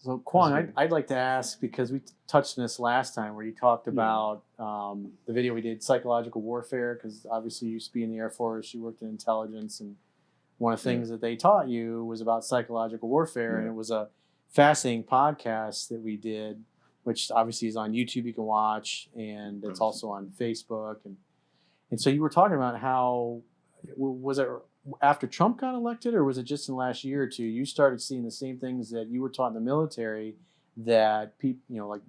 So Kuang, I'd like to ask, because we touched on this last time where you talked about the video we did, psychological warfare, because obviously you used to be in the Air Force, you worked in intelligence, and one of the things that they taught you was about psychological warfare, and it was a fascinating podcast that we did, which obviously is on YouTube, you can watch, and it's also on Facebook. And so you were talking about how, was it after Trump got elected, or was it just in the last year or two, you started seeing the same things that you were taught in the military that people, like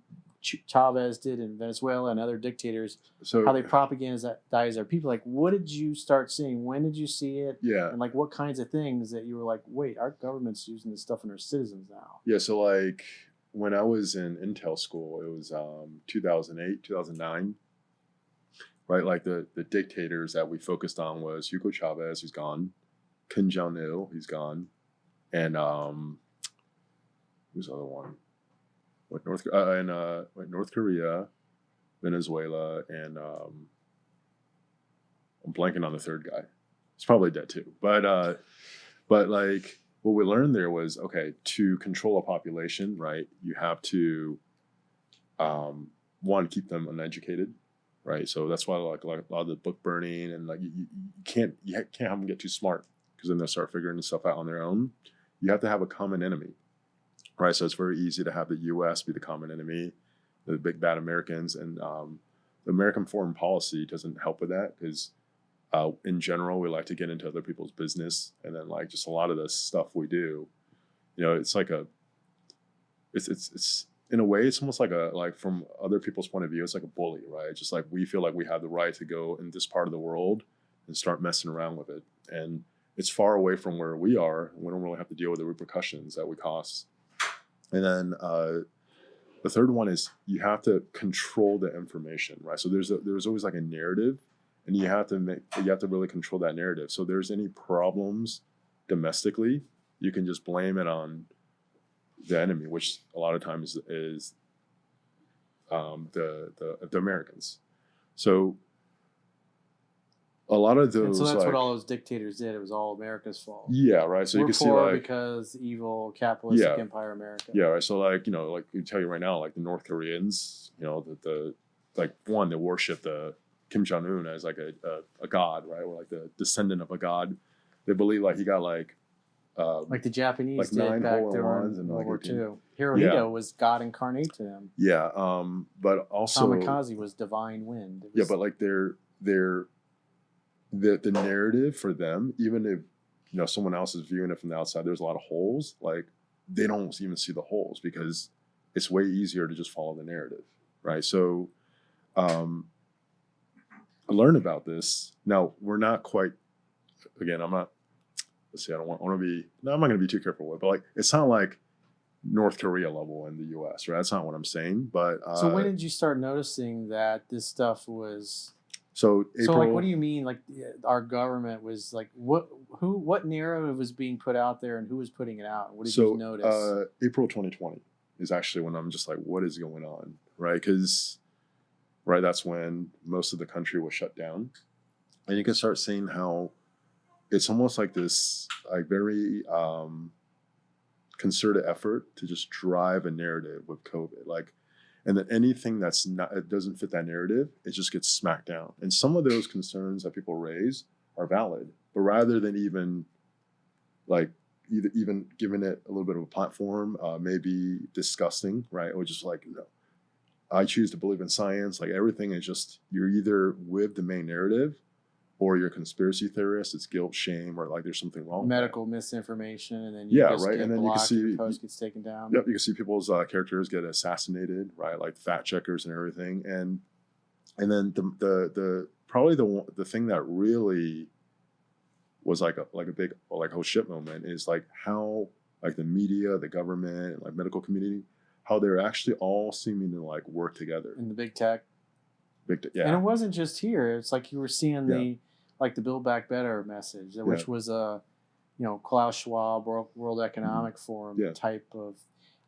Chavez did in Venezuela and other dictators, how they propagandize their people? Like, what did you start seeing? When did you see it? Yeah. And like, what kinds of things that you were like, wait, our government's using this stuff on our citizens now? Yeah. So like when I was in intel school, it was 2008, 2009. Right, like the dictators that we focused on was Hugo Chavez, who's gone, Kim Jong-il, he's gone, and who's the other one? North Korea, Venezuela, and I'm blanking on the third guy. He's probably dead too. But like what we learned there was, okay, to control a population, right, you have to one, keep them uneducated. Right, so that's why like a lot of the book burning, and like you can't have them get too smart, because then they'll start figuring stuff out on their own. You have to have a common enemy, right? So it's very easy to have the U.S. be the common enemy, the big bad Americans, and the American foreign policy doesn't help with that, because in general we like to get into other people's business, and then like just a lot of the stuff we do, it's like it's in a way, it's almost like from other people's point of view, it's like a bully, right? It's just like we feel like we have the right to go in this part of the world and start messing around with it. And it's far away from where we are. We don't really have to deal with the repercussions that we cause. And then the third one is you have to control the information, right? So there's always like a narrative, and you have to really control that narrative. So there's any problems domestically, you can just blame it on the enemy, which a lot of times is the Americans. So a lot of those. And so that's what all those dictators did. It was all America's fault. Yeah, right. So we're you can see poor because evil capitalistic empire America. Yeah, right. So like like we tell you right now, like the North Koreans, the they worship the Kim Jong-un as like a god, right, or like the descendant of a god. They believe like he got like the Japanese like did back during World War II. Hirohito was God incarnate to them. Yeah, but also Kamikaze was divine wind. Yeah, but like the narrative for them, even if someone else is viewing it from the outside, there's a lot of holes. Like they don't even see the holes, because it's way easier to just follow the narrative, right? So, I learned about this. Now we're not quite. Again, I'm not. Let's see, I'm not going to be too careful with it, but like, it's not like North Korea level in the U.S., right? That's not what I'm saying. But so when did you start noticing that this stuff was? So like, what do you mean? Like, our government was like, what narrative was being put out there, and who was putting it out? What did you notice? April 2020 is actually when I'm just like, what is going on, right? Because that's when most of the country was shut down, and you can start seeing how it's almost like this like very concerted effort to just drive a narrative with COVID, like, and then anything it doesn't fit that narrative, it just gets smacked down. And some of those concerns that people raise are valid, but rather than even giving it a little bit of a platform, maybe disgusting, right? Or just like, I choose to believe in science. Like everything is just, you're either with the main narrative, or you're a conspiracy theorist. It's guilt, shame, or like there's something wrong. Medical misinformation, and then and then you can see your post gets taken down. Yep, you can see people's characters get assassinated, right? Like fact checkers and everything, and then the probably the thing that really was like a big oh shit moment is like how like the media, the government, and like medical community, how they're actually all seeming to like work together in the big tech. Yeah. And it wasn't just here. It's like you were seeing the Build Back Better message, which was a, Klaus Schwab, World Economic Forum type of.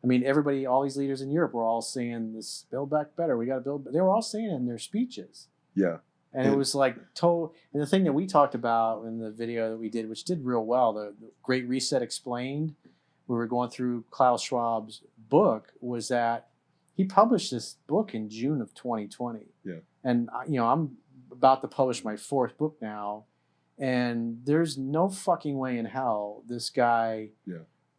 I mean, everybody, all these leaders in Europe were all saying this Build Back Better. We got to build. They were all saying it in their speeches. Yeah. And it was like And the thing that we talked about in the video that we did, which did real well, the Great Reset Explained, we were going through Klaus Schwab's book was that he published this book in June of 2020. Yeah. And I'm about to publish my 4th book now, and there's no fucking way in hell this guy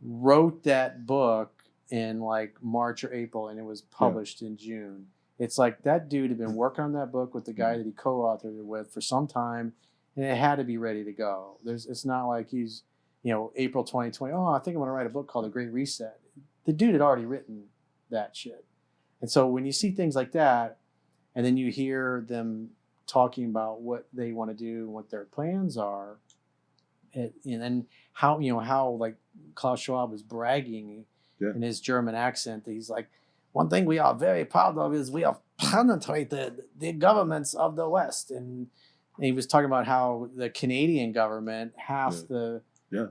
wrote that book in like March or April, and it was published in June. It's like that dude had been working on that book with the guy that he co-authored it with for some time, and it had to be ready to go. It's not like he's, April 2020, oh, I think I'm going to write a book called The Great Reset. The dude had already written that shit. And so when you see things like that, and then you hear them talking about what they want to do, what their plans are, and then how like Klaus Schwab was bragging in his German accent that he's like, one thing we are very proud of is we have penetrated the governments of the West. And he was talking about how the Canadian government, half the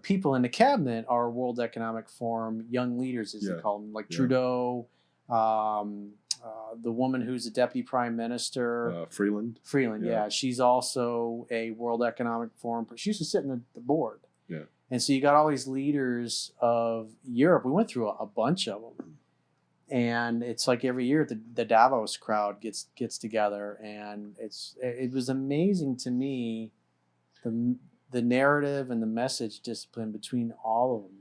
people in the cabinet are World Economic Forum young leaders, as they call them, like Trudeau, the woman who's a deputy prime minister. Freeland, she's also a World Economic Forum. She used to sit in the board. Yeah. And so you got all these leaders of Europe. We went through a bunch of them. And it's like every year the Davos crowd gets together, and it was amazing to me the narrative and the message discipline between all of them.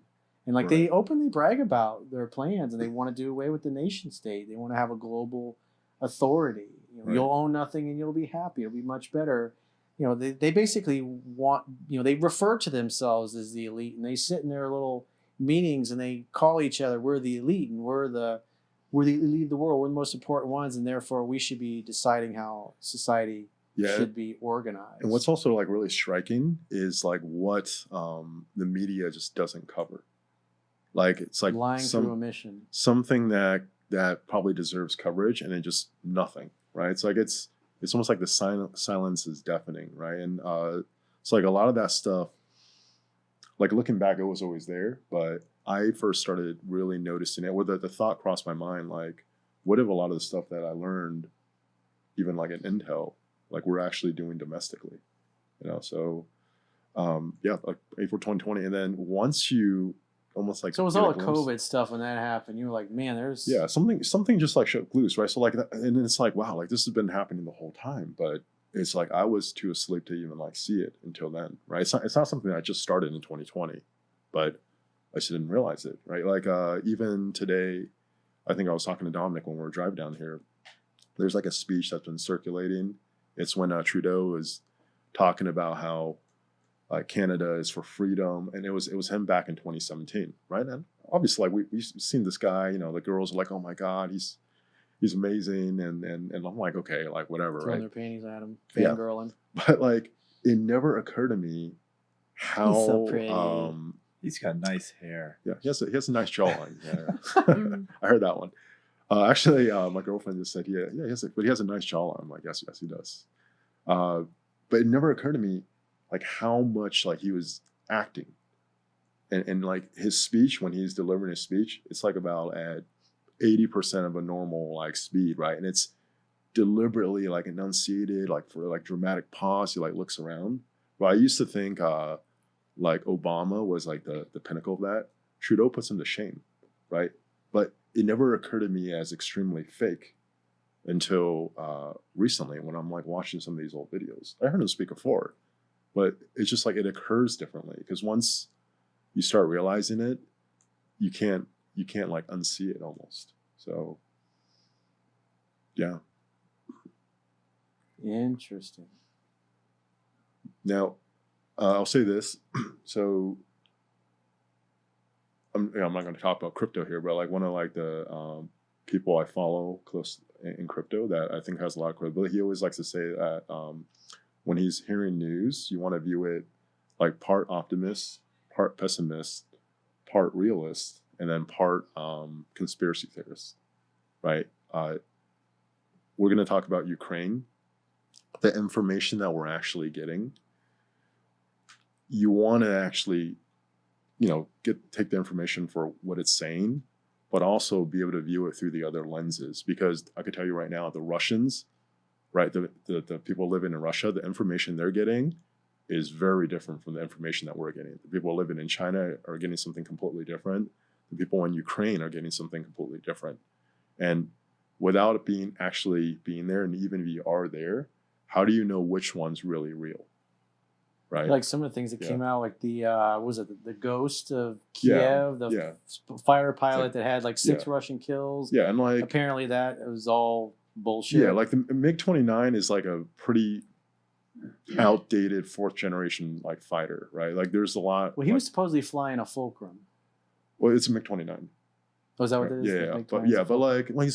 And like they openly brag about their plans, and they want to do away with the nation state. They want to have a global authority. You'll own nothing and you'll be happy. It'll be much better. They basically want, they refer to themselves as the elite, and they sit in their little meetings and they call each other, we're the elite, and we're the elite of the world. We're the most important ones, and therefore we should be deciding how society should be organized. And what's also like really striking is like what the media just doesn't cover. Like it's like lying through omission. Something that probably deserves coverage, and then just nothing, right? It's like it's almost like the silence is deafening, right? And it's like a lot of that stuff, like looking back, it was always there, but I first started really noticing it, where the thought crossed my mind, like, what if a lot of the stuff that I learned, even like at Intel, like we're actually doing domestically, So, like April 2020, and then once you almost like so it was all the COVID stuff when that happened. You were like, man, there's something just like shook loose, right? So like, and then it's like, wow, like this has been happening the whole time, but it's like I was too asleep to even like see it until then, right? It's not something that I just started in 2020, but I just didn't realize it, right? Like even today, I think I was talking to Dominick when we were driving down here. There's like a speech that's been circulating. It's when Trudeau was talking about how Canada is for freedom, and it was him back in 2017, right? And obviously, like we've seen this guy, the girls are like, oh my God, he's amazing, and I'm like, okay, like whatever, throwing right? their panties at him, fangirling. But like, it never occurred to me how he's so pretty. He's got nice hair. Yeah, he has a nice jawline. Yeah. I heard that one. Actually, my girlfriend just said, he has a nice jawline. I'm like, yes, he does. But it never occurred to me like how much like he was acting, and like his speech, when he's delivering his speech, it's like about at 80% of a normal like speed, right? And it's deliberately like enunciated, like for like dramatic pause. He like looks around. But I used to think like Obama was like the pinnacle of that. Trudeau puts him to shame, right? But it never occurred to me as extremely fake until recently, when I'm like watching some of these old videos. I heard him speak before, but it's just like it occurs differently, because once you start realizing it, you can't like unsee it almost. So yeah. Interesting. Now, I'll say this. So I'm not going to talk about crypto here, but like one of like the people I follow close in crypto that I think has a lot of credibility, he always likes to say that when he's hearing news, you want to view it like part optimist, part pessimist, part realist, and then part conspiracy theorist, right? We're going to talk about Ukraine. The information that we're actually getting, you want to actually, take the information for what it's saying, but also be able to view it through the other lenses. Because I could tell you right now, the Russians, right, the people living in Russia, the information they're getting is very different from the information that we're getting. The people living in China are getting something completely different. The people in Ukraine are getting something completely different. And without it being there, and even if you are there, how do you know which one's really real? Right. Like some of the things that Yeah. came out, like the was it the ghost of Yeah, Kiev, the yeah. fighter pilot Like- that had like 6 yeah. Russian kills. Yeah, and like Apparently that was all bullshit. yeah, like the MiG-29 is like a pretty outdated 4th generation like fighter, right? Like there's a lot. Well, he like, was supposedly flying a Fulcrum. well, it's a MiG-29. Was that what it is? Yeah, The yeah, MiG-29 is a but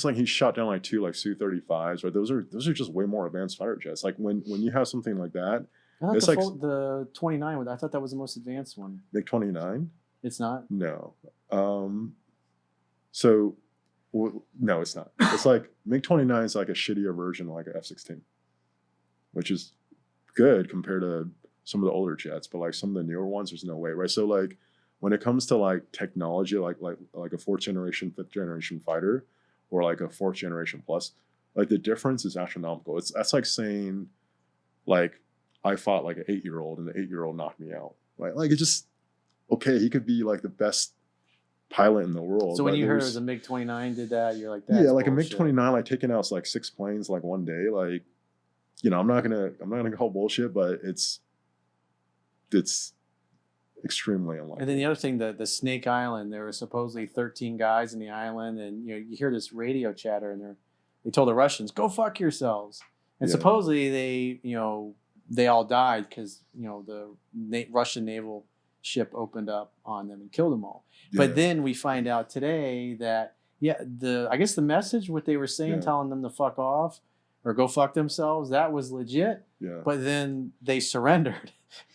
like he shot down like 2 like Su-35s, right? Those are just way more advanced fighter jets. Like when you have something like that, I thought it's the, like- the 29. I thought that was the most advanced one. MiG-29. It's not. No. So, no, it's not. It's like MiG-29 is like a shittier version of like an F-16, which is good compared to some of the older jets, but like some of the newer ones, there's no way, right? So like when it comes to like technology, like a 4th generation, 5th generation fighter, or like a 4th generation plus, like the difference is astronomical. That's like saying, like I fought like an 8-year-old and the 8-year-old knocked me out, right? Like it just okay. He could be like the best pilot in the world. So when but you heard it there's- was a MiG-29 did that, you're like, that's yeah, like bullshit. a MiG-29, like taking out like 6 planes like one day, like I'm not gonna call bullshit, but it's extremely unlikely. And then the other thing, the Snake Island, there were supposedly 13 guys in the island, and you hear this radio chatter, and they told the Russians, "Go fuck yourselves," and Yeah. supposedly they all died because the Russian naval ship opened up on them and killed them all. Yeah. But then we find out today that I guess the message, what they were saying, Yeah. telling them to fuck off or go fuck themselves, that was legit. yeah, But then they surrendered,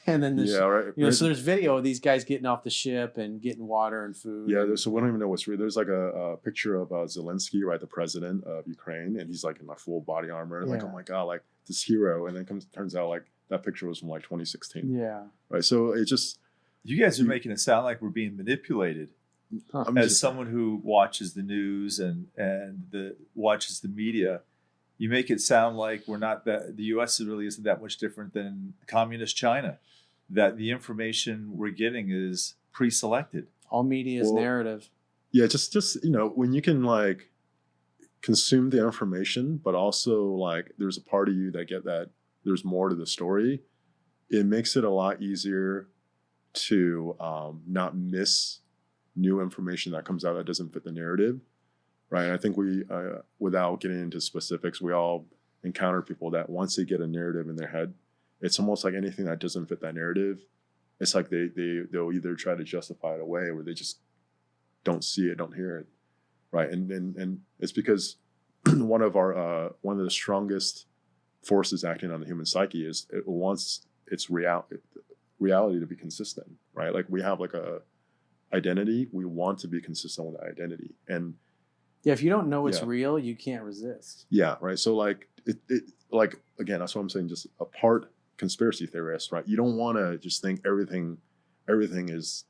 and then yeah, right. so there's video of these guys getting off the ship and getting water and food. Yeah, so we don't even know what's real. There's like a picture of Zelensky, right, the president of Ukraine, and he's like in like full body armor, and like, Yeah. oh my god, like this hero, and then turns out like that picture was from like 2016, Yeah. right? So it just You guys are making it sound like we're being manipulated. I'm As just- someone who watches the news and watches the media, you make it sound like we're not that the U.S. really isn't that much different than communist China. That the information we're getting is pre-selected. All media is Well, narrative. yeah, just when you can like consume the information, but also like there's a part of you that get that there's more to the story. It makes it a lot easier to not miss new information that comes out that doesn't fit the narrative, right? And I think we, without getting into specifics, we all encounter people that once they get a narrative in their head, it's almost like anything that doesn't fit that narrative, it's like they'll either try to justify it away or they just don't see it, don't hear it, right? And it's because one of the strongest forces acting on the human psyche is it wants its reality to be consistent, right? Like we have like a identity, we want to be consistent with that identity, and Yeah, if you don't know it's Yeah. real, you can't resist. yeah, right. So like it like again, that's what I'm saying. Just a part conspiracy theorist, right? You don't want to just think everything is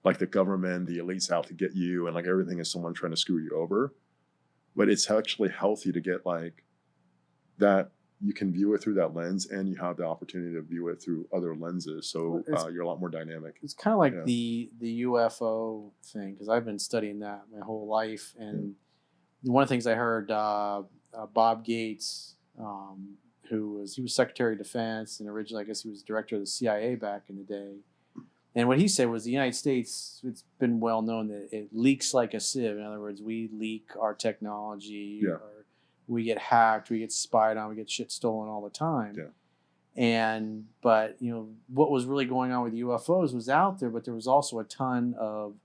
like the government, the elites out to get you, and like everything is someone trying to screw you over. But it's actually healthy to get like that. You can view it through that lens, and you have the opportunity to view it through other lenses. So Well, you're a lot more dynamic. It's kind of like Yeah. the UFO thing, because I've been studying that my whole life. And one of the things I heard, Bob Gates, he was Secretary of Defense, and originally I guess he was director of the CIA back in the day. And what he said was the United States, it's been well known that it leaks like a sieve. In other words, we leak our technology, Yeah. or we get hacked, we get spied on, we get shit stolen all the time. Yeah. But what was really going on with UFOs was out there, but there was also a ton of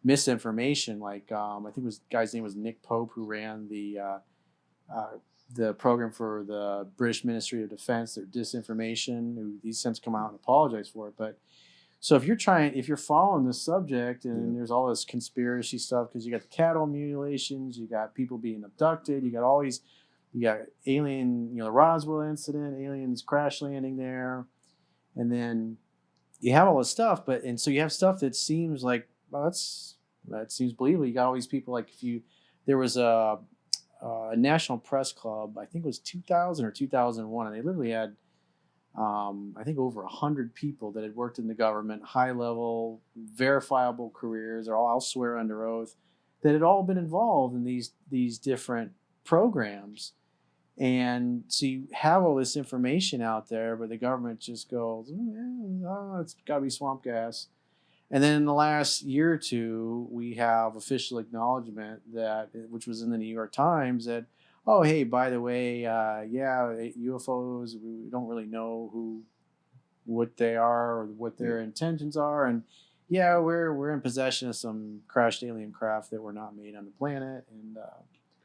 misinformation. Like I think the guy's name was Nick Pope, who ran the program for the British Ministry of Defense, their disinformation, who he's since come out and apologized for it. But so if you're following this subject, and there's all this conspiracy stuff, because you got the cattle mutilations, you got people being abducted, you got alien, the Roswell incident, aliens crash landing there, and then you have all this stuff, so you have stuff that seems like, well, that seems believable. You got all these people, like there was a National Press Club, I think it was 2000 or 2001, and they literally had I think over 100 people that had worked in the government, high level, verifiable careers, or I'll swear under oath, that had all been involved in these different programs. And so you have all this information out there, but the government just goes, it's got to be swamp gas. And then in the last year or two, we have official acknowledgement that, which was in the New York Times, that, oh, hey, by the way, UFOs, we don't really know what they are or what their intentions are. And yeah, we're in possession of some crashed alien craft that were not made on the planet. And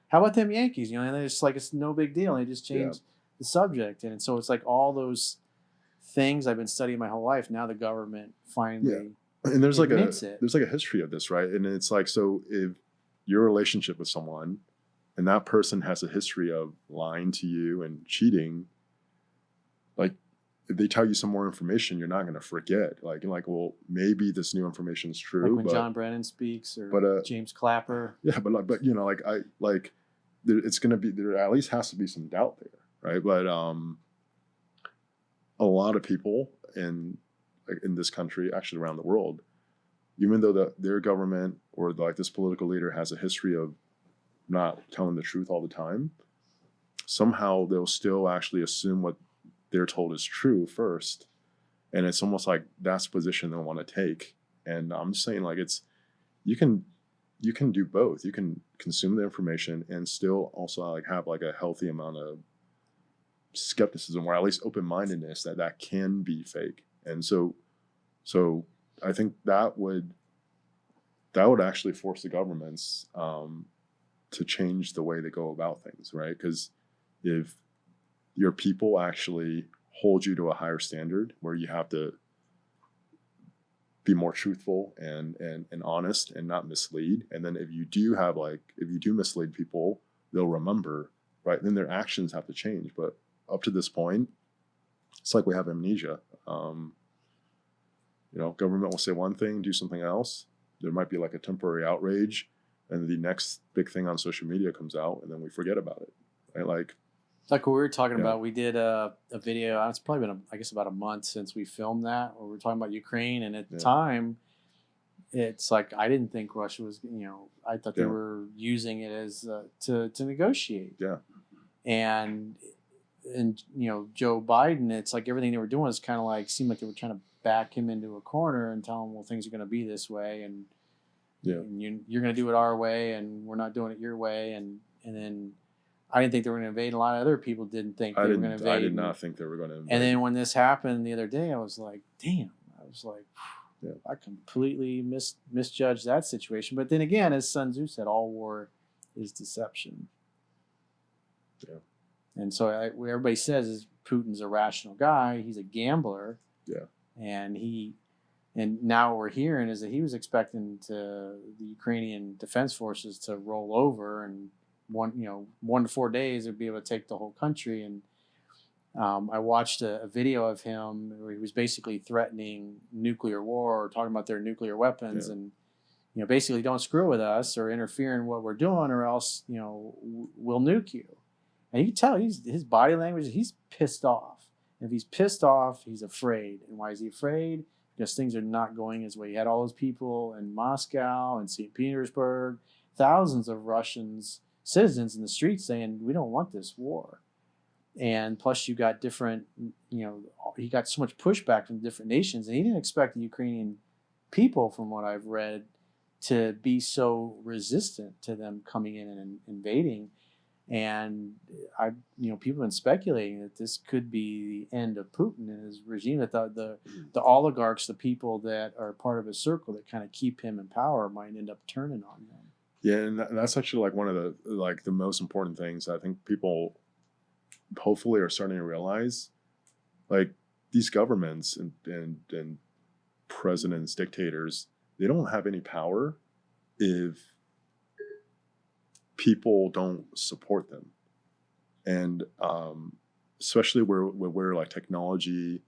how about them Yankees? You know, and it's like, it's no big deal. They just changed the subject. And so it's like all those things I've been studying my whole life. Now the government finally and there's like admits it. There's like a history of this, right? And it's like, so if your relationship with someone and that person has a history of lying to you and cheating, like if they tell you some more information, you're not going to forget. Like, well, maybe this new information is true. Like when John Brennan speaks, or James Clapper. Yeah, but you know, it's going to be, there at least has to be some doubt there, right? But a lot of people in this country, actually around the world, even though their government or like this political leader has a history of not telling the truth all the time, somehow they'll still actually assume what they're told is true first. And it's almost like that's the position they want to take. And I'm just saying, like, you can do both. You can consume the information and still also like have like a healthy amount of skepticism, or at least open-mindedness that can be fake. And so I think that would actually force the governments to change the way they go about things, right? Because if your people actually hold you to a higher standard where you have to be more truthful and honest and not mislead, and then if you do mislead people, they'll remember, right? Then their actions have to change. But up to this point, it's like we have amnesia. Government will say one thing, do something else. There might be like a temporary outrage, and the next big thing on social media comes out, and then we forget about it, right? Like what we were talking about, we did a video. It's probably been, about a month since we filmed that, where we were talking about Ukraine. And at the time, it's like, I didn't think Russia was, I thought they were using it as to negotiate. Yeah. And Joe Biden, it's like everything they were doing is kind of like, seemed like they were trying to back him into a corner and tell him, well, things are going to be this way, and you're going to do it our way, and we're not doing it your way. And then I didn't think they were going to invade. A lot of other people didn't think they were going to invade. I did not think they were going to invade. And then when this happened the other day, I was like, damn. I completely misjudged that situation. But then again, as Sun Tzu said, all war is deception. Yeah. And so what everybody says is Putin's a rational guy. He's a gambler. Yeah. And now what we're hearing is that he was expecting the Ukrainian defense forces to roll over, and 1 to 4 days they'd be able to take the whole country. And I watched a video of him where he was basically threatening nuclear war, or talking about their nuclear weapons, and basically, don't screw with us or interfere in what we're doing, or else we'll nuke you. And you can tell his body language, he's pissed off. And if he's pissed off, he's afraid. And why is he afraid? Because things are not going his way. He had all those people in Moscow and St. Petersburg, thousands of Russians, citizens in the streets saying, we don't want this war. And plus you got different, he got so much pushback from different nations, and he didn't expect the Ukrainian people, from what I've read, to be so resistant to them coming in and invading. And people have been speculating that this could be the end of Putin and his regime. That the oligarchs, the people that are part of his circle that kind of keep him in power, might end up turning on them. Yeah, and that's actually like one of the most important things I think people hopefully are starting to realize. Like, these governments and presidents, dictators, they don't have any power if people don't support them. And especially where like technology,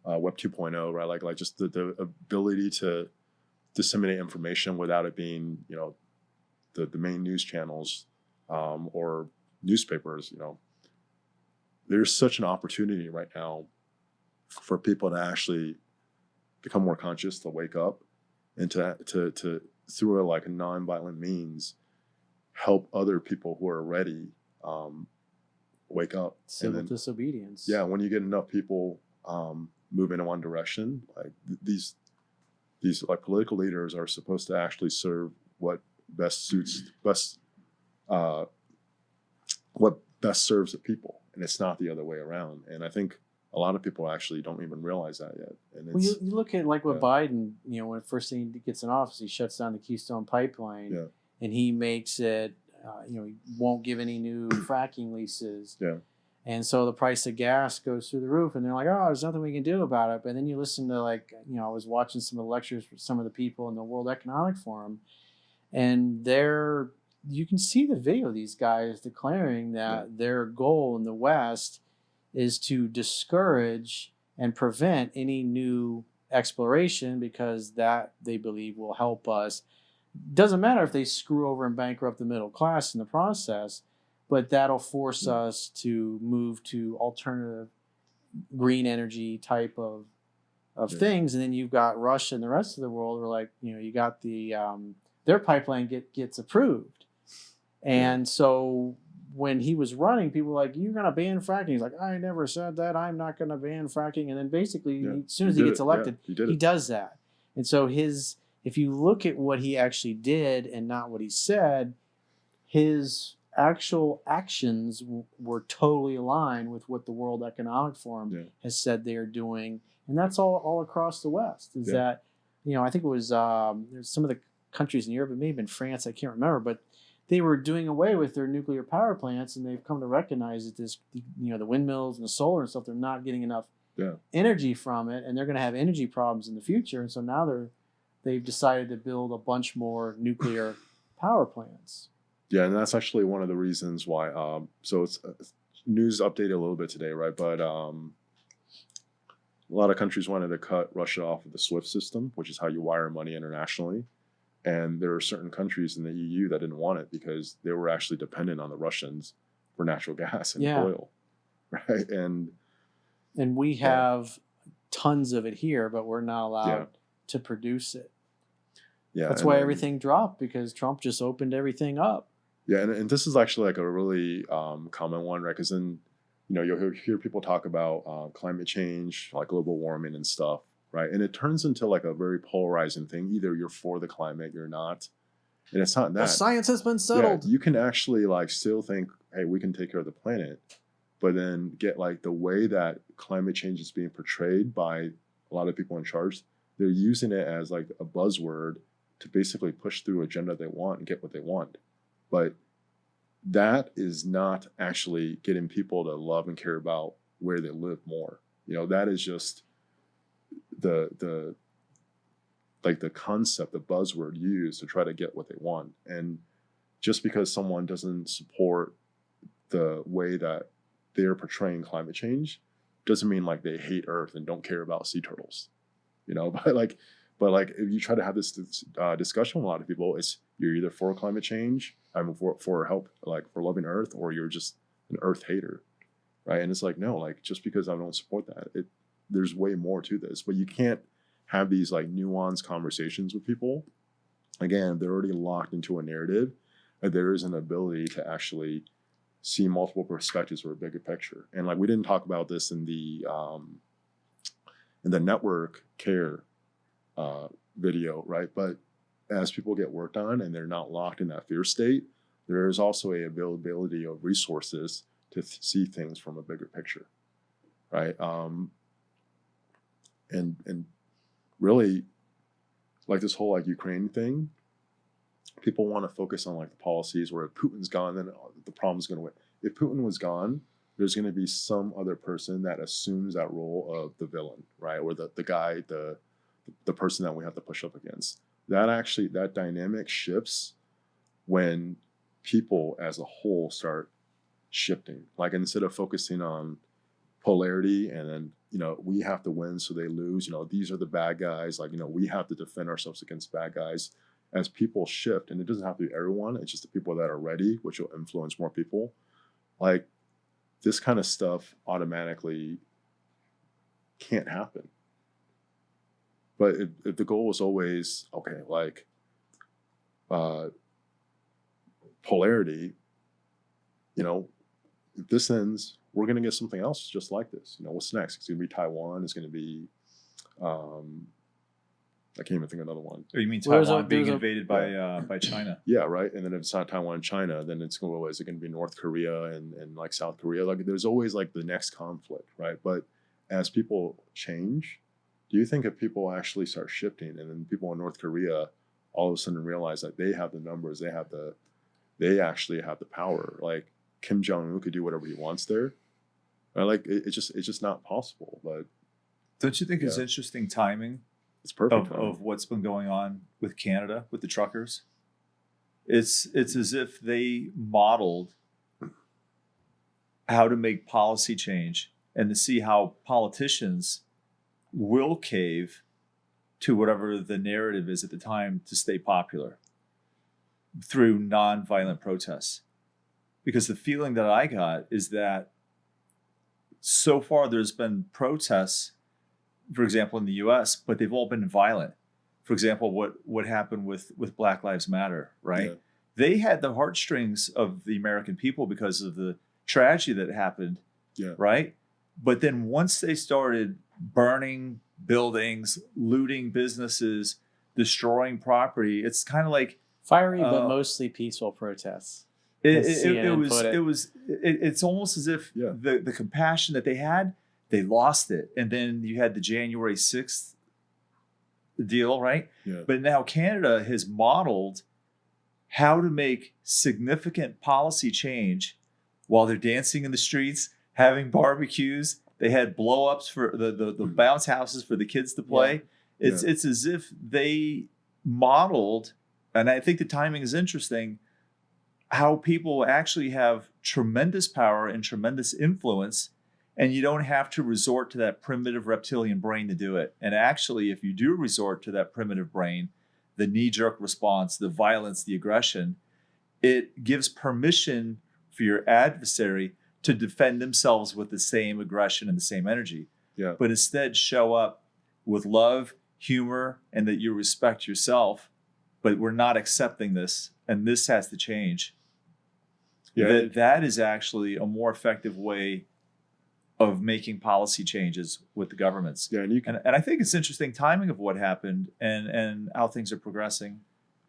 Web 2.0, right? Like just the ability to disseminate information without it being, the main news channels or newspapers, there's such an opportunity right now for people to actually become more conscious, to wake up, and to through like a non-violent means help other people who are ready wake up. Civil disobedience. Yeah, when you get enough people moving in one direction, like these like political leaders are supposed to actually serve what best serves the people, and it's not the other way around. And I think a lot of people actually don't even realize that yet. And it's, well, you look at like what Biden, when the first thing he gets in office, he shuts down the Keystone Pipeline, and he makes it, he won't give any new fracking leases. Yeah. And so the price of gas goes through the roof, and they're like, oh, there's nothing we can do about it. But then you listen to I was watching some of the lectures for some of the people in the World Economic Forum, and you can see the video of these guys declaring that their goal in the West is to discourage and prevent any new exploration, because that they believe will help us. Doesn't matter if they screw over and bankrupt the middle class in the process, but that'll force us to move to alternative green energy type of things. And then you've got Russia and the rest of the world where you got the their pipeline gets approved. And so when he was running, people were like, you're going to ban fracking. He's like, I never said that. I'm not going to ban fracking. And then basically, as soon as he gets elected, he does that. And so if you look at what he actually did and not what he said, his actual actions were totally aligned with what the World Economic Forum has said they are doing. And that's all across the West. That, I think it was there's some of the countries in Europe, it may have been France, I can't remember, but they were doing away with their nuclear power plants, and they've come to recognize that the windmills and the solar and stuff, they're not getting enough energy from it, and they're going to have energy problems in the future. And so now they've decided to build a bunch more nuclear power plants. Yeah, and that's actually one of the reasons why. So it's news updated a little bit today, right? But a lot of countries wanted to cut Russia off of the SWIFT system, which is how you wire money internationally. And there are certain countries in the EU that didn't want it because they were actually dependent on the Russians for natural gas and oil, right? And we have tons of it here, but we're not allowed to produce it. Yeah, that's why everything dropped, because Trump just opened everything up. Yeah, and this is actually like a really common one, right? Because then, you'll hear people talk about climate change, like global warming and stuff, right? And it turns into like a very polarizing thing. Either you're for the climate, you're not. And it's not that. The science has been settled. Yeah, you can actually like still think, hey, we can take care of the planet, but then get like the way that climate change is being portrayed by a lot of people in charge, they're using it as like a buzzword to basically push through agenda they want and get what they want. But that is not actually getting people to love and care about where they live more. That is just the concept, the buzzword used to try to get what they want. And just because someone doesn't support the way that they're portraying climate change doesn't mean like they hate Earth and don't care about sea turtles. But if you try to have this discussion with a lot of people, it's you're either for climate change, for help, like for loving Earth, or you're just an Earth hater, right? And it's like, no, like just because I don't support that, there's way more to this. But you can't have these like nuanced conversations with people. Again, they're already locked into a narrative, and there is an ability to actually see multiple perspectives or a bigger picture. And like we didn't talk about this in the network care video, right? But as people get worked on and they're not locked in that fear state, there is also a availability of resources to see things from a bigger picture, right? And really, like this whole like Ukraine thing, people want to focus on like the policies where if Putin's gone, then the problem's going to win. If Putin was gone, there's going to be some other person that assumes that role of the villain, right? Or the guy, the person that we have to push up against. That dynamic shifts when people as a whole start shifting. Like instead of focusing on polarity and then, we have to win so they lose, these are the bad guys, like, we have to defend ourselves against bad guys. As people shift, and it doesn't have to be everyone, it's just the people that are ready, which will influence more people. Like this kind of stuff automatically can't happen. But if the goal is always, okay, like polarity, you know, if this ends, we're going to get something else just like this. You know, what's next? It's going to be Taiwan. It's going to be, I can't even think of another one. Oh, you mean Well, Taiwan being invaded by China? Yeah, right. And then if it's not Taiwan and China, then it's going to, is it going to be North Korea and like South Korea? Like there's always like the next conflict, right? But as people change, do you think if people actually start shifting and then people in North Korea all of a sudden realize that they have the numbers, they actually have the power, like Kim Jong-un could do whatever he wants there. Right? Like it's just not possible. But don't you think it's interesting timing? It's perfect of what's been going on with Canada, with the truckers. It's as if they modeled how to make policy change and to see how politicians will cave to whatever the narrative is at the time to stay popular through nonviolent protests. Because the feeling that I got is that so far there's been protests, for example, in the US, but they've all been violent. For example, what happened with Black Lives Matter, right? Yeah. They had the heartstrings of the American people because of the tragedy that happened, right? But then once they started burning buildings, looting businesses, destroying property, it's kind of like fiery but mostly peaceful protests. It's almost as if the compassion that they had, they lost it. And then you had the January 6th deal, right? Yeah. But now Canada has modeled how to make significant policy change while they're dancing in the streets, having barbecues. They had blow-ups for the bounce houses for the kids to play. Yeah. It's as if they modeled, and I think the timing is interesting, how people actually have tremendous power and tremendous influence, and you don't have to resort to that primitive reptilian brain to do it. And actually, if you do resort to that primitive brain, the knee-jerk response, the violence, the aggression, it gives permission for your adversary to defend themselves with the same aggression and the same energy. Yeah. But instead show up with love, humor, and that you respect yourself, but we're not accepting this, and this has to change. Yeah. That is actually a more effective way of making policy changes with the governments. Yeah, and I think it's interesting timing of what happened and how things are progressing.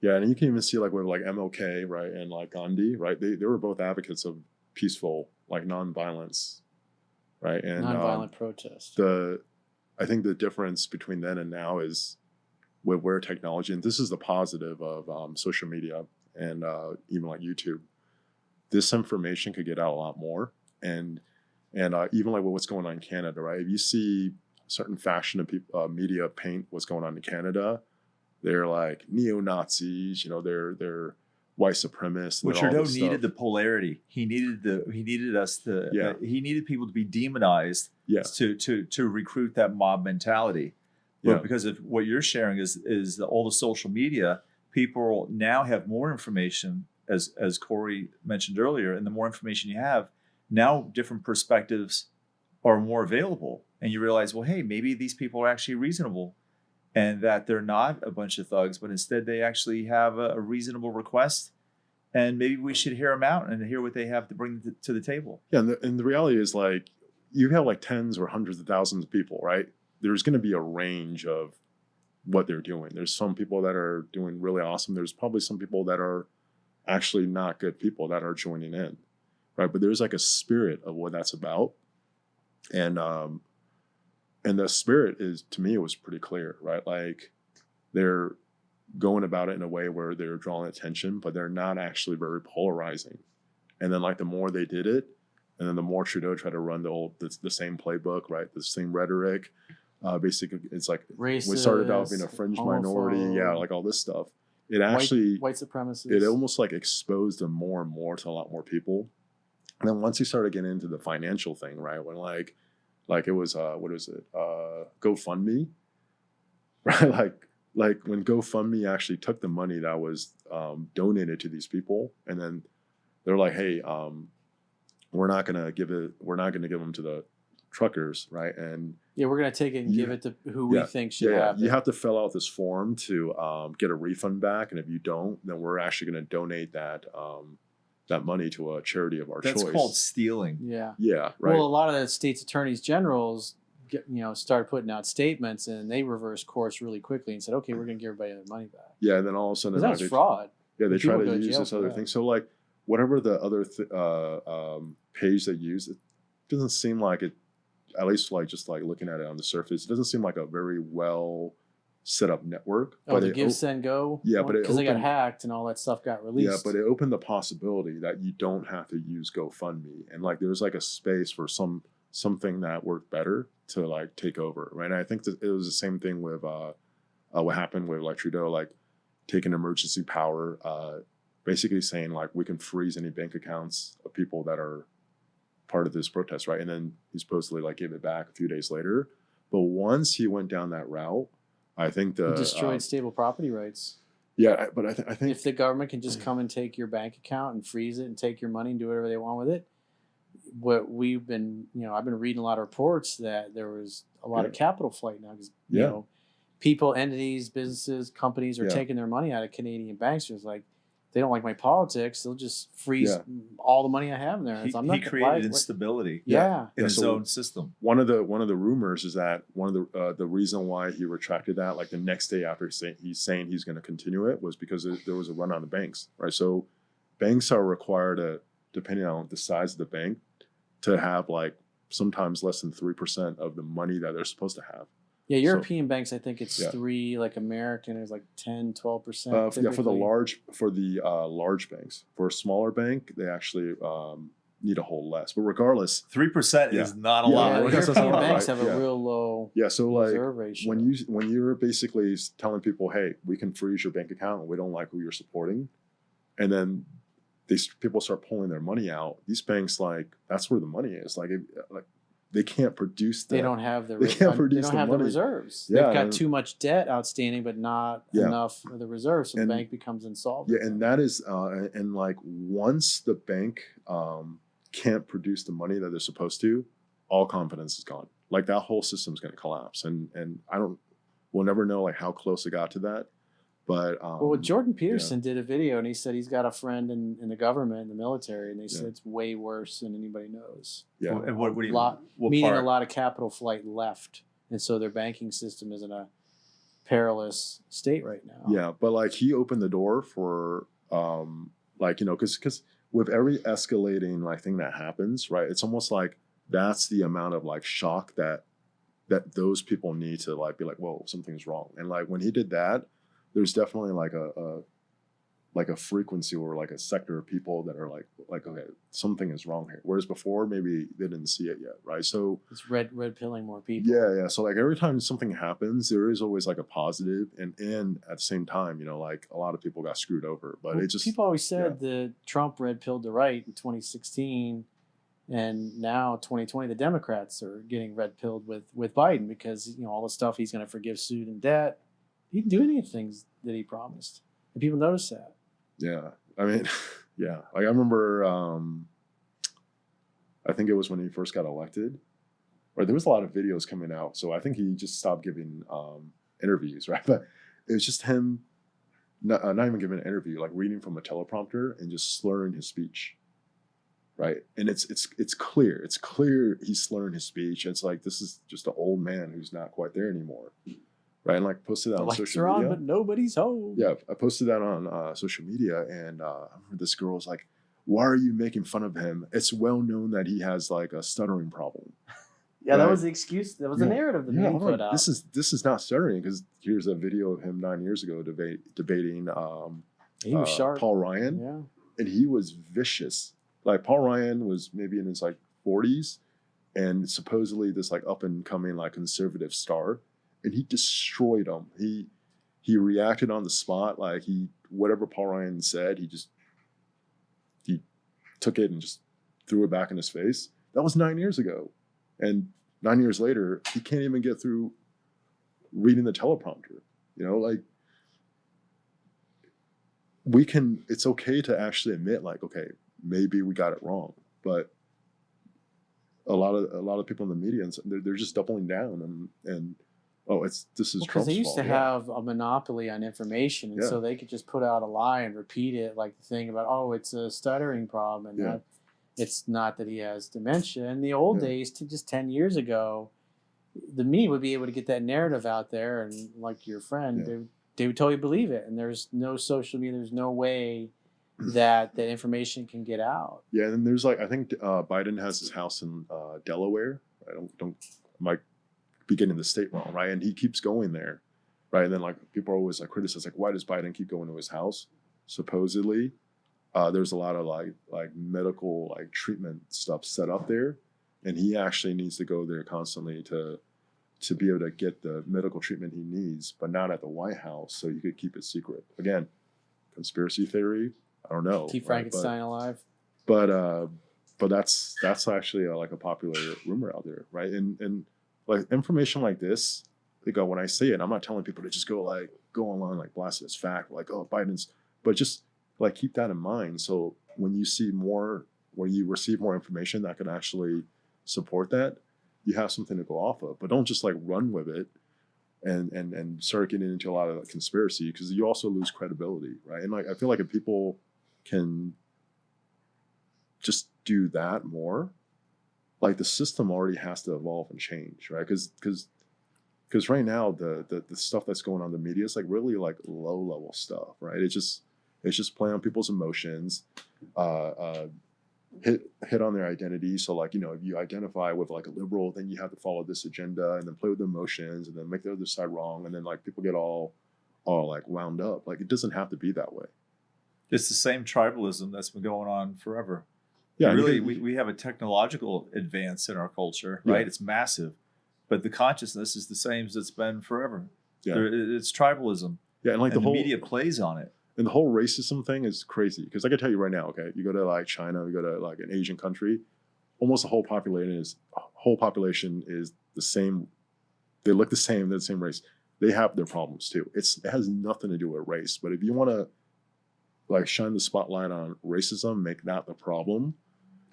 Yeah, and you can even see like with like MLK, right, and like Gandhi, right? They were both advocates of peaceful, like nonviolence, right? And nonviolent protest. I think the difference between then and now is with where technology, and this is the positive of social media and even like YouTube, this information could get out a lot more. And even like what's going on in Canada, right? If you see certain fashion of media paint what's going on in Canada, they're like neo-Nazis, you know, they're white supremacists. Well, Trudeau needed the polarity. He needed us to. He needed people to be demonized. To recruit that mob mentality. But because of what you're sharing is all the social media, people now have more information, as Corey mentioned earlier, and the more information you have, now different perspectives are more available. And you realize, well, hey, maybe these people are actually reasonable and that they're not a bunch of thugs, but instead they actually have a reasonable request. And maybe we should hear them out and hear what they have to bring to the table. Yeah, and the reality is like, you have like tens or hundreds of thousands of people, right? There's going to be a range of what they're doing. There's some people that are doing really awesome. There's probably some people that are actually not good people that are joining in, right? But there's like a spirit of what that's about. And the spirit is, to me, it was pretty clear, right? Like they're going about it in a way where they're drawing attention, but they're not actually very polarizing. And then like the more they did it, and then the more Trudeau tried to run the same playbook, right? The same rhetoric. Basically, it's like racist, we started out being a fringe minority, like all this stuff. It actually white supremacists. It almost like exposed them more and more to a lot more people. And then once he started getting into the financial thing, right? When like it was what is it? GoFundMe, right? Like when GoFundMe actually took the money that was donated to these people, and then they're like, hey, we're not gonna give them to the truckers, right? And Yeah, we're gonna take it and give it to who we think should have You it. have to fill out this form to get a refund back, and if you don't, then we're actually going to donate that money to a charity of our choice. That's called stealing. Yeah. Yeah, right. Well, a lot of the states' attorneys generals, started putting out statements, and they reversed course really quickly and said, "Okay, we're going to give everybody their money back." Yeah, and then all of a sudden, Because that's fraud. Yeah, they try People to go to use jail this for other that. thing. So like, whatever the other page they use, it doesn't seem like it. At least like just like looking at it on the surface, it doesn't seem like a very well set up network. Oh, the Give, Send, Go? Yeah, but because they got opened- hacked and all that stuff got released. Yeah, but it opened the possibility that you don't have to use GoFundMe, and like there's like a space for something that worked better to like take over, right? And I think that it was the same thing with what happened with like Trudeau, like taking emergency power, basically saying like we can freeze any bank accounts of people that are part of this protest, right? And then he supposedly like gave it back a few days later. But once he went down that route, I think He destroyed stable property rights. Yeah, but I think If the government can just come and take your bank account and freeze it and take your money and do whatever they want with it, what we've been, I've been reading a lot of reports that there was a lot of capital flight now because people, entities, businesses, companies are taking their money out of Canadian banks. It's like they don't like my politics; they'll just freeze all the money I have in there. He created instability. Yeah, in his own system. One of the rumors is that one of the reason why he retracted that, like the next day after he's saying he's going to continue it, was because there was a run on the banks, right? So banks are required to, depending on the size of the bank, to have like sometimes less than 3% of the money that they're supposed to have. Yeah, European banks, I think it's 3. Like American is like 10, 12%. Yeah, for the large banks. For a smaller bank, they actually need a whole less. But regardless, 3% is not a lot. Yeah, European banks have a real low reserve ratio. when you're basically telling people, hey, we can freeze your bank account and we don't like who you're supporting, and then people start pulling their money out, these banks, like, that's where the money is. Like they can't produce they don't have the money. reserves. Yeah, they've got too much debt outstanding, but not enough of the reserves, so the bank becomes insolvent. Yeah, and that is and like once the bank can't produce the money that they're supposed to, all confidence is gone. Like that whole system's going to collapse, and we'll never know like how close it got to that. But Jordan Peterson did a video, and he said he's got a friend in the government, in the military, and they said it's way worse than anybody knows. Yeah, and what do you meaning a lot of capital flight left, and so their banking system is in a perilous state right now. Yeah, but like he opened the door for because with every escalating like thing that happens, right? It's almost like that's the amount of like shock that those people need to like be like, whoa, something's wrong. And like when he did that, there's definitely like a frequency or like a sector of people that are like okay, something is wrong here. Whereas before maybe they didn't see it yet, right? So it's red pilling more people. Yeah. So like every time something happens, there is always like a positive, and at the same time, like a lot of people got screwed over. But it just people always said the Trump red pilled the right in 2016, and now 2020 the Democrats are getting red pilled with Biden because all the stuff he's going to forgive student debt. He didn't do any of the things that he promised, and people notice that. Yeah, I mean, yeah. Like I remember, I think it was when he first got elected, or there was a lot of videos coming out. So I think he just stopped giving interviews, right? But it was just him not even giving an interview, like reading from a teleprompter and just slurring his speech, right? And it's clear. It's clear he's slurring his speech. It's like this is just an old man who's not quite there anymore. Right, and like posted that on social media. But nobody's home. Yeah, I posted that on social media, and I remember this girl was like, "Why are you making fun of him? It's well known that he has like a stuttering problem." Yeah, that was the excuse. That was the narrative that he put out. This is not stuttering because here's a video of him 9 years ago debating. He was sharp. Paul Ryan, and he was vicious. Like Paul Ryan was maybe in his like 40s, and supposedly this like up and coming like conservative star. And he destroyed him. He reacted on the spot. Like whatever Paul Ryan said, he took it and just threw it back in his face. That was 9 years ago. And 9 years later, he can't even get through reading the teleprompter. Like it's okay to actually admit like, okay, maybe we got it wrong. But a lot of people in the media, and they're just doubling down and oh, this is Because Trump's they used fault. to have a monopoly on information, and Yeah. so they could just put out a lie and repeat it, like the thing about, oh, it's a stuttering problem, and Yeah. it's not that he has dementia. In the old Yeah. days, to just 10 years ago, the media would be able to get that narrative out there, and like your friend, Yeah. they would totally believe it. And there's no social media, there's no way that information can get out. Yeah, and then there's like I think Biden has his house in Delaware. I don't I might be getting the state wrong, right? And he keeps going there, right? And then like people are always like criticize, like, why does Biden keep going to his house? Supposedly, there's a lot of like medical like treatment stuff set up there, and he actually needs to go there constantly to be able to get the medical treatment he needs, but not at the White House, so you could keep it secret. Again, conspiracy theory. I don't know. Keep Frankenstein alive. But that's actually like a popular rumor out there, right? And like information like this, like when I say it, I'm not telling people to just go online like blast it as fact, like, oh, Biden's, but just like keep that in mind. So when you receive more information that could actually support that, you have something to go off of. But don't just like run with it and start getting into a lot of conspiracy, because you also lose credibility, right? And like I feel like if people can just do that more, like the system already has to evolve and change, right? Because right now the stuff that's going on in the media is like really like low level stuff, right? It's just playing on people's emotions, hit on their identity. So like, if you identify with like a liberal, then you have to follow this agenda and then play with the emotions and then make the other side wrong, and then like people get all like wound up. Like it doesn't have to be that way. It's the same tribalism that's been going on forever. Yeah, really, we have a technological advance in our culture, right? Yeah. It's massive, but the consciousness is the same as it's been forever. Yeah. It's tribalism. Yeah, and like and the whole media plays on it. And the whole racism thing is crazy, because I can tell you right now, okay, you go to like China, you go to like an Asian country, almost the whole population is the same. They look the same. They're the same race. They have their problems too. It has nothing to do with race. But if you want to like shine the spotlight on racism, make that the problem,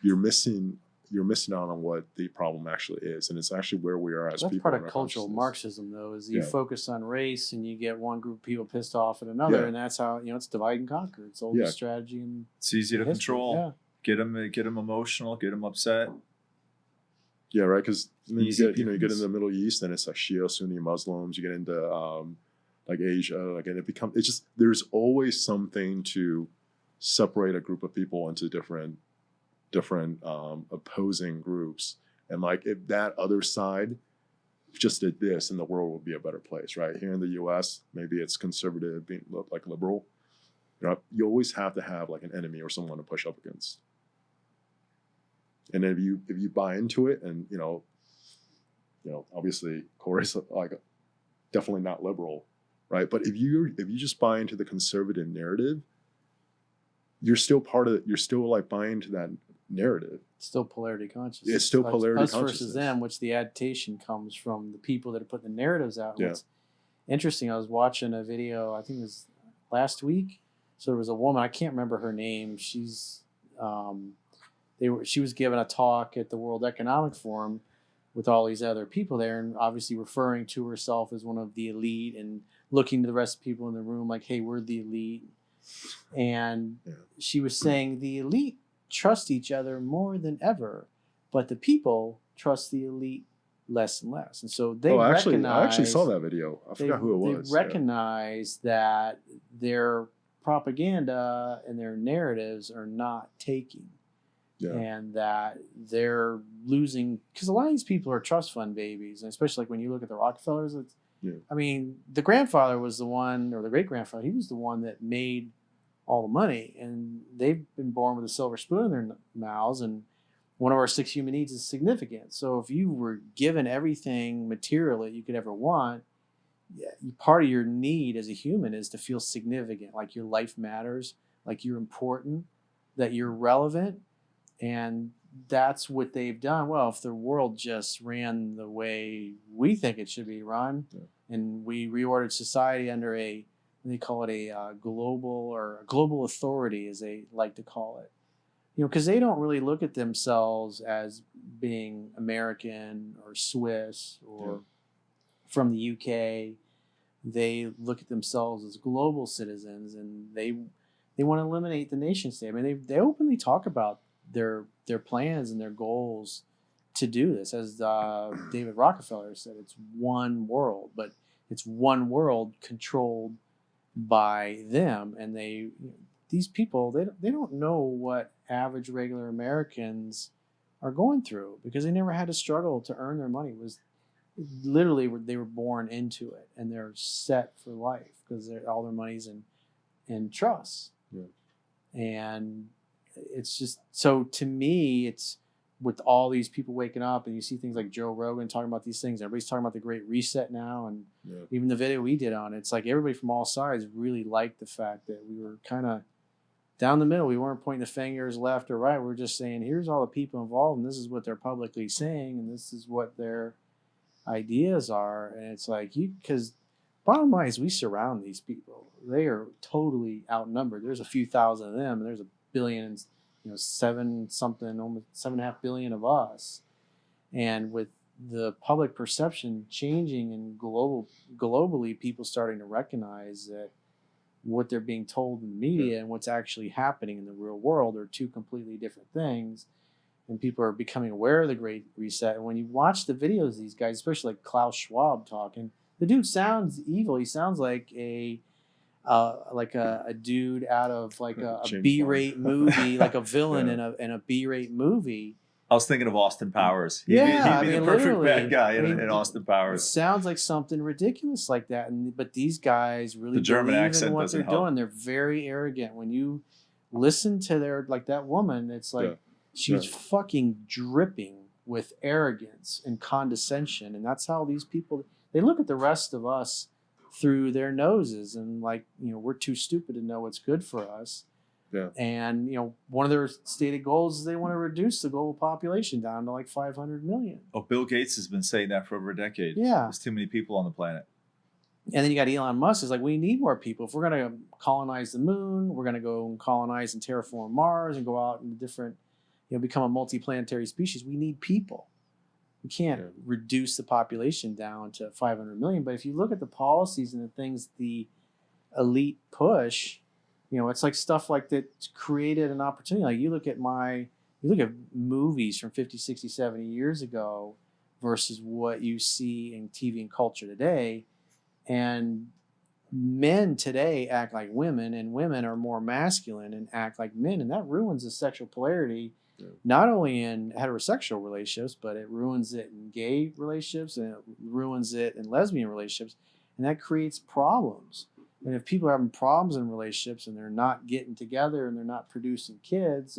you're missing out on what the problem actually is, and it's actually where we are as That's people. part of cultural Marxism, though, is you focus on race and you get one group of people pissed off at another, and that's how it's divide and conquer. It's oldest strategy, and it's easy to control. Yeah. Get them emotional, get them upset. Yeah, right. Because you get in pickings. the Middle East, and it's like Shia, Sunni Muslims. You get into like Asia, like, and it's just there's always something to separate a group of people into different opposing groups. And like if that other side just did this, and the world would be a better place, right? Here in the U.S., maybe it's conservative, being like liberal. You always have to have like an enemy or someone to push up against. And if you buy into it, and obviously Corey's like definitely not liberal, right? But if you just buy into the conservative narrative, you're still like buying into that narrative. It's still polarity consciousness. It's still polarity us consciousness. Versus them, which the adaptation comes from the people that are putting the narratives out. And Yeah. What's interesting, I was watching a video, I think it was last week. So there was a woman, I can't remember her name. She's she was giving a talk at the World Economic Forum with all these other people there, and obviously referring to herself as one of the elite and looking to the rest of the people in the room like, hey, we're the elite. And she was saying the elite trust each other more than ever, but the people trust the elite less and less. And so they I actually saw that video. I forgot who it was. They recognize that their propaganda and their narratives are not taking. Yeah. And that they're losing, because a lot of these people are trust fund babies, and especially like when you look at the Rockefellers. I mean, the grandfather was the one, or the great grandfather, he was the one that made all the money, and they've been born with a silver spoon in their mouths. And one of our 6 human needs is significant. So if you were given everything material that you could ever want, part of your need as a human is to feel significant, like your life matters, like you're important, that you're relevant. And that's what they've done. Well, if the world just ran the way we think it should be run, and we reordered society under they call it a global authority, as they like to call it. you know, because they don't really look at themselves as being American or Swiss or from the UK. They look at themselves as global citizens, and they want to eliminate the nation state. I mean, they openly talk about their plans and their goals to do this. As David Rockefeller said, it's one world, but it's one world controlled by them, and these people they don't know what average regular Americans are going through, because they never had to struggle to earn their money. It was literally they were born into it, and they're set for life because all their money's in trusts. Yeah. And it's just, so to me, it's with all these people waking up, and you see things like Joe Rogan talking about these things. Everybody's talking about the Great Reset now, and even the video we did on it, it's like everybody from all sides really liked the fact that we were kind of down the middle. We weren't pointing the fingers left or right. We were just saying, here's all the people involved, and this is what they're publicly saying, and this is what their ideas are. And it's like, because bottom line is, we surround these people. They are totally outnumbered. There's a few thousand of them, and there's a billion, you know, 7.5 billion of us. And with the public perception changing and globally, people starting to recognize that what they're being told in the media and what's actually happening in the real world are two completely different things. And people are becoming aware of the Great Reset. And when you watch the videos of these guys, especially like Klaus Schwab talking, the dude sounds evil. He sounds like a dude out of like a B-rate movie, like a villain in a B-rate movie. I was thinking of Austin Powers. He'd be the perfect bad guy in Austin Powers. It sounds like something ridiculous like that. But these guys really the German believe accent in what doesn't they're help. doing. They're very arrogant. When you listen to their, like that woman, it's like she's fucking dripping with arrogance and condescension. And that's how these people, they look at the rest of us through their noses, and like, you know, we're too stupid to know what's good for us. Yeah. And, you know, one of their stated goals is they want to reduce the global population down to like 500 million. Oh, Bill Gates has been saying that for over a decade. Yeah. There's too many people on the planet. And then you got Elon Musk is like, we need more people. If we're going to colonize the moon, we're going to go and colonize and terraform Mars and go out in different, you know, become a multiplanetary species. We need people. We can't reduce the population down to 500 million. But if you look at the policies and the things the elite push, you know, it's like stuff like that created an opportunity. Like you look at movies from 50, 60, 70 years ago versus what you see in TV and culture today. And men today act like women, and women are more masculine and act like men. And that ruins the sexual polarity, not only in heterosexual relationships, but it ruins it in gay relationships, and it ruins it in lesbian relationships. And that creates problems. And if people are having problems in relationships and they're not getting together and they're not producing kids,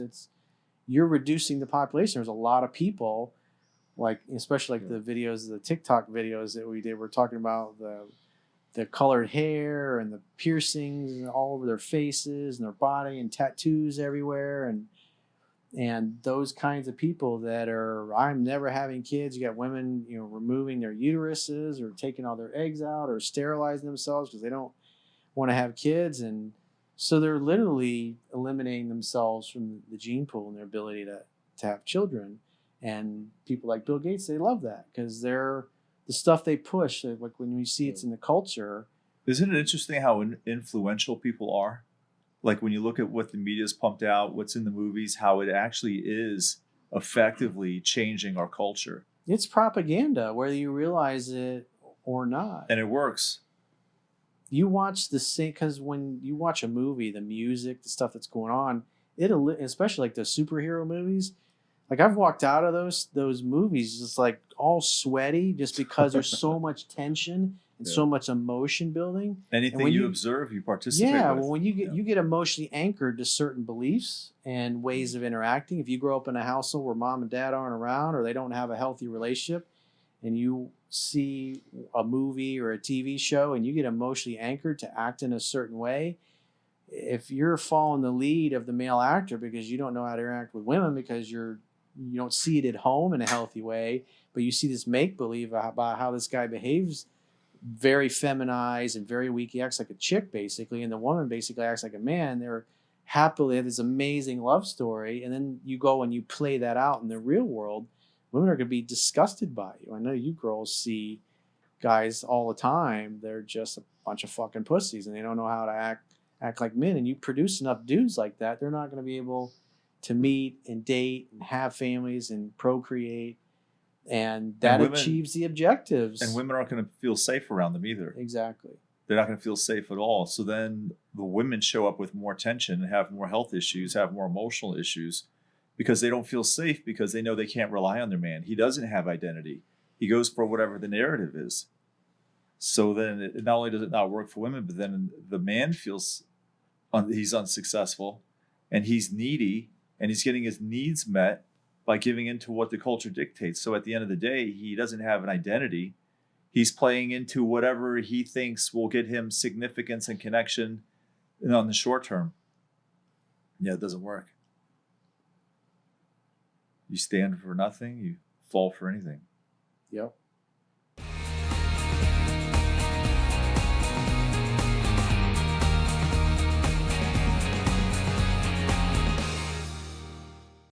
you're reducing the population. There's a lot of people, like especially like the videos, the TikTok videos that we did. We're talking about the colored hair and the piercings all over their faces and their body and tattoos everywhere, and those kinds of people that are, I'm never having kids. You got women, you know, removing their uteruses or taking all their eggs out or sterilizing themselves because they don't want to have kids. And so they're literally eliminating themselves from the gene pool and their ability to have children. And people like Bill Gates, they love that because they're the stuff they push. Like when you see it's in the culture. Isn't it interesting how influential people are? Like when you look at what the media's pumped out, what's in the movies, how it actually is effectively changing our culture. It's propaganda, whether you realize it or not. And it works. You watch the same, because when you watch a movie, the music, the stuff that's going on, especially like the superhero movies, like I've walked out of those movies just like all sweaty just because there's so much tension and so much emotion building. Anything you observe, you participate with. Well, when you get emotionally anchored to certain beliefs and ways of interacting, if you grow up in a household where mom and dad aren't around or they don't have a healthy relationship, and you see a movie or a TV show and you get emotionally anchored to act in a certain way, if you're following the lead of the male actor because you don't know how to interact with women because you don't see it at home in a healthy way, but you see this make-believe about how this guy behaves, very feminized and very weak. He acts like a chick basically, and the woman basically acts like a man. They're happily have this amazing love story, and then you go and you play that out in the real world, women are going to be disgusted by you. I know you girls see guys all the time. They're just a bunch of fucking pussies, and they don't know how to act like men. And you produce enough dudes like that, they're not going to be able to meet and date and have families and procreate, and that women, achieves the objectives. And women aren't going to feel safe around them either. Exactly. They're not going to feel safe at all. So then the women show up with more tension and have more health issues, have more emotional issues, because they don't feel safe, because they know they can't rely on their man. He doesn't have identity. He goes for whatever the narrative is. So then it not only does it not work for women, but then the man feels he's unsuccessful, and he's needy, and he's getting his needs met by giving into what the culture dictates. So at the end of the day, he doesn't have an identity. He's playing into whatever he thinks will get him significance and connection on the short term. Yeah, it doesn't work. You stand for nothing, you fall for anything. Yep.